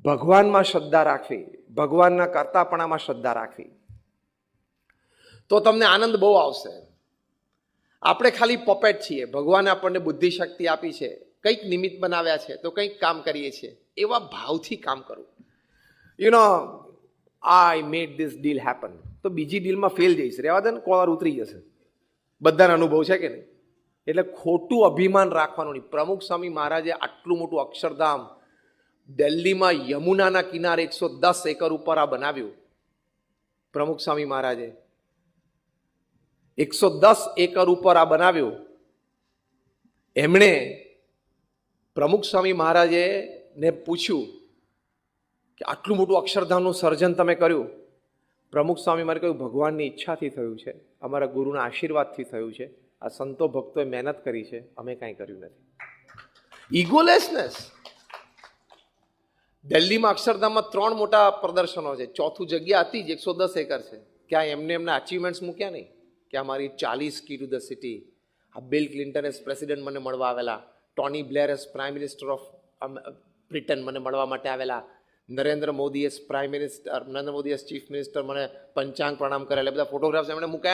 ભગવાનમાં શ્રદ્ધા રાખવી, ભગવાનના કરતાપણામાં શ્રદ્ધા રાખવી, તો તમને આનંદ બહુ આવશે. આપણે ખાલી પપેટ છીએ. ભગવાને આપણને બુદ્ધિ શક્તિ આપી છે, કંઈક નિમિત્ત બનાવ્યા છે, તો કંઈક કામ કરીએ છીએ. એવા ભાવથી કામ કરવું. આઈ મેડ ધીસ ડીલ હેપન, તો બીજી ડીલમાં ફેલ જઈશ, રહેવા દે ને, કોલર ઉતરી જશે. બધાને અનુભવ છે કે નહીં? એટલે ખોટું અભિમાન રાખવાનું નહીં. પ્રમુખ સ્વામી મહારાજે આટલું મોટું અક્ષરધામ દિલ્હીમાં યમુનાના કિનારે 110 એકર ઉપર આ બનાવ્યું. પ્રમુખ સ્વામી મહારાજે 110 એકર ઉપર આ બનાવ્યું. એમણે પ્રમુખ સ્વામી મહારાજે ને પૂછ્યું કે આટલું મોટું અક્ષરધામનું સર્જન તમે કર્યું. પ્રમુખ સ્વામી મારે કહ્યું, ભગવાનની ઈચ્છાથી થયું છે, અમારા ગુરુના આશીર્વાદથી થયું છે. આ સંતો ભક્તોએ મહેનત કરી છે, અમે કાંઈ કર્યું નથી. ઇગોલેસનેસ. દિલ્હીમાં અક્ષરધામમાં 3 મોટા પ્રદર્શનો છે. ચોથું જગ્યા હતી જ 110 એકર છે. ક્યાં એમને એમના અચીવમેન્ટ્સ મૂક્યા નહીં કે અમારી 40 કી ટુ ધ સિટી. આ બિલ ક્લિન્ટન એઝ પ્રેસિડેન્ટ મને મળવા આવેલા, Tony Blair as prime minister of Britain મને મળવા માટે આવેલા, Narendra Modi as chief minister મને પંચાંગ પ્રણામ કરેલા, બધા ફોટોગ્રાફ્સ એમણે મૂકાયા.